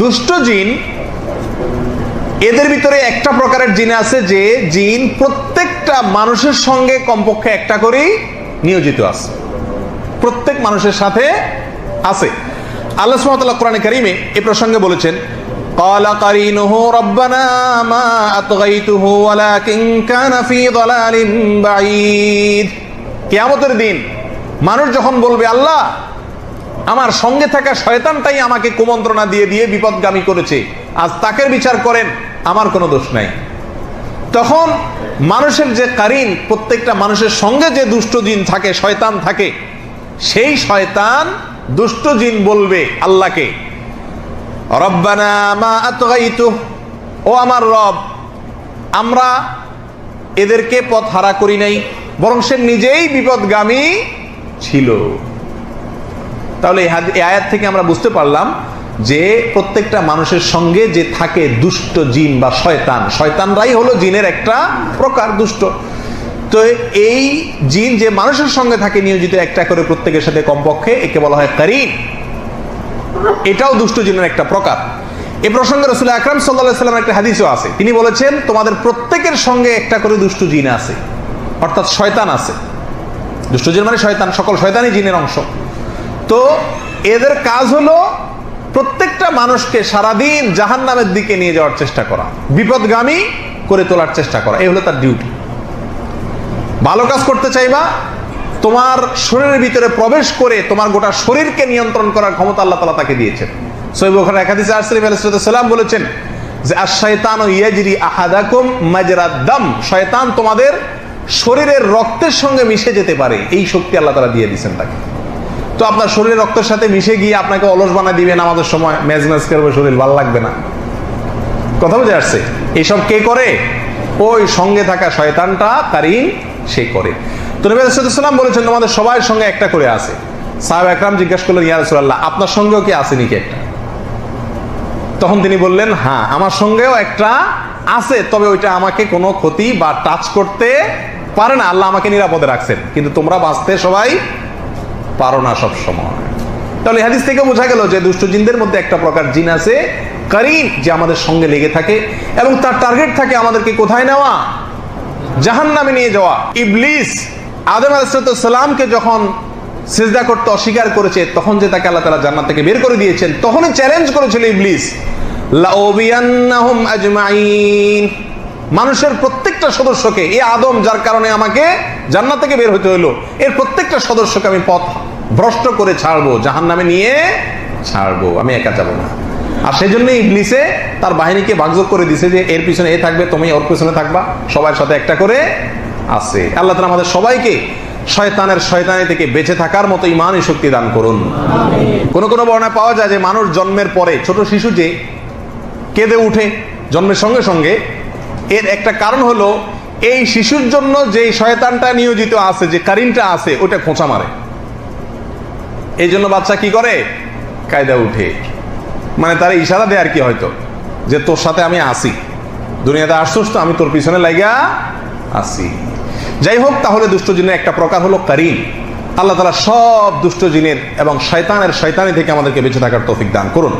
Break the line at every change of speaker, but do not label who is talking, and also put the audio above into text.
দুষ্ট জিন, এদের ভিতরে একটা প্রকারের জিন আছে যে জিন প্রত্যেকটা মানুষের সঙ্গে কমপক্ষে একটা করেই নিয়োজিত আছে, প্রত্যেক মানুষের সাথে আছে। আল্লাহ সুবহানাহু ওয়া তাআলা কোরআনে কারীমে এই প্রসঙ্গে বলেছেন, ক্বালা কারিনুহু রাব্বানা মা আতগাইতুহু ওয়ালাকিন কানা ফি যালালিন বাঈদ। কিয়ামতের দিন মানুষ যখন বলবে, আল্লাহ আমার সঙ্গে থাকা শয়তানটাই আমাকে কুমন্ত্রণা দিয়ে দিয়ে বিপদগামী করেছে, আজ তাকে বিচার করেন, আমার কোনো দোষ নাই। তখন মানুষের যে কারিন, প্রত্যেকটা মানুষের সঙ্গে যে দুষ্ট জিন থাকে, শয়তান থাকে, সেই শয়তান দুষ্ট জিন বলবে আল্লাহকে, রব্বানা মা আতগাইতু, ও আমার রব, আমরা এদেরকে পথ হারা করি নাই, বরং সে নিজেই বিপদগামী ছিল। তাহলে এই আয়াত থেকে আমরা বুঝতে পারলাম যে প্রত্যেকটা মানুষের সঙ্গে যে থাকে দুষ্ট জিন বা শয়তান, শয়তানরাই হলো জিনের একটা প্রকার, দুষ্ট। তো এই জিন যে মানুষের সঙ্গে থাকে নিয়োজিত একটা করে প্রত্যেকের সাথে কমপক্ষে, একে বলা হয় কারিন। এটাও দুষ্ট জিনের একটা প্রকার। এই প্রসঙ্গে রাসূল আকরাম সাল্লাল্লাহু আলাইহি ওয়াসাল্লামের একটা হাদিসও আছে। তিনি বলেছেন, তোমাদের প্রত্যেকের সঙ্গে একটা করে দুষ্ট জিন আছে, অর্থাৎ শয়তান আছে। দুষ্ট জিন মানে শয়তান, সকল শয়তানই জিনের অংশ। তো এদের কাজ হলো প্রত্যেকটা মানুষকে সারাদিন জাহান্নামের দিকে নিয়ে যাওয়ার চেষ্টা করা, বিপদগামী করে তোলার চেষ্টা করা, এই হলো তার ডিউটি। ভালো কাজ করতে চাইবা, তোমার শরীরের ভিতরে প্রবেশ করে তোমার গোটা শরীরকে নিয়ন্ত্রণ করার ক্ষমতা আল্লাহ তাআলা তাকে দিয়েছেন। সহিহ বুখারীর এক হাদিসে রাসূল সাল্লাল্লাহু আলাইহি ওয়াসাল্লাম বলেছেন যে আশ-শায়তানু ইয়াজরি আহাদাকুম মাজরাদ দাম, শয়তান তোমাদের শরীরের রক্তের সঙ্গে মিশে যেতে পারে, এই শক্তি আল্লাহ তাআলা দিয়ে দিয়েছেন তাকে। তো আপনার শরীরের রক্তের সাথে মিশে গিয়ে আপনাকে অলস বানায় দিবেন, আমাদের সময় মেজ মেজ করবে শরীর, ভালো লাগবে না। কথা বুঝে আসছে? এইসব কে করে? ওই সঙ্গে থাকা শয়তানটা, কারিন, সে করে। তো নবী সাল্লাল্লাহু আলাইহি ওয়াসাল্লাম বলেছেন, তোমাদের সবার সঙ্গে একটা করে আছে। সাহাবা একরাম জিজ্ঞাসা করলেন, ইয়া রাসূলুল্লাহ, আপনার সঙ্গেও কি আছে নাকি একটা? তখন তিনি বললেন, হ্যাঁ আমার সঙ্গেও একটা আছে, তবে ওইটা আমাকে কোনো ক্ষতি বা টাচ করতে পারে না, আল্লাহ আমাকে নিরাপদে রাখছেন, কিন্তু তোমরা বাঁচতে সবাই পারো না সব সময়। তাহলে হাদিস থেকে বোঝা গেল যে দুষ্ট জিনদের মধ্যে একটা প্রকার জিন আছে কারিন, যে আমাদের সঙ্গে লেগে থাকে এবং তার টার্গেট থাকে আমাদেরকে কোথায় নেওয়া? জাহান্নামে নিয়ে যাওয়া। ইবলিস আদম আলাইহিস সালামকে যখন সিজদা করতে অস্বীকার করেছে, তখন যে তাকে আল্লাহ তাআলা জান্নাত থেকে বের করে দিয়েছেন, তখনই চ্যালেঞ্জ করেছিল ইবলিস, লাউবিয়ান্নাহুম আজমাইন, মানুষের প্রত্যেকটা সদস্যকে, এই আদম যার কারণে আমাকে জান্নাত থেকে বের হতে হলো, এর প্রত্যেকটা সদস্যকে আমি পথ ভ্রষ্ট করে ছাড়বো, জাহান্নামে নিয়ে ছাড়বো, আমি একা যাব না। আর সেই জন্য ইবলিসে তার বাহিনীকে ভাগযোগ করে দিছে যে এর পিছনে এ থাকবে, তুমি ওর পিছনে থাকবা, সবার সাথে একটা করে আছে। আল্লাহ তাআলা আমাদের সবাইকে শয়তানি থেকে বেঁচে থাকার মতো ঈমানি শক্তি দান করুন। কোন কোন বর্ণনায় পাওয়া যায় যে মানুষ জন্মের পরে, ছোট শিশু যে কেঁদে উঠে জন্মের সঙ্গে সঙ্গে, এর একটা কারণ হলো এই শিশুর জন্য যে শয়তানটা নিয়োজিত আছে, যে কারিনটা আছে, ওটা খোঁচা মারে। এই জন্য বাচ্চা কি করে? কায়দা উঠে, মানে তার ইশারা দেয় আর কি, হয়তো যে তোর সাথে আমি আসি, দুনিয়াতে আসছিস তো, আমি তোর পিছনে লাগা আসি। যাই হোক, তাহলে দুষ্ট জিনের একটা প্রকার হলো কারিন। আল্লাহ তাআলা সব দুষ্ট জিনের এবং শয়তানি থেকে আমাদেরকে বেঁচে থাকার তৌফিক দান করুন।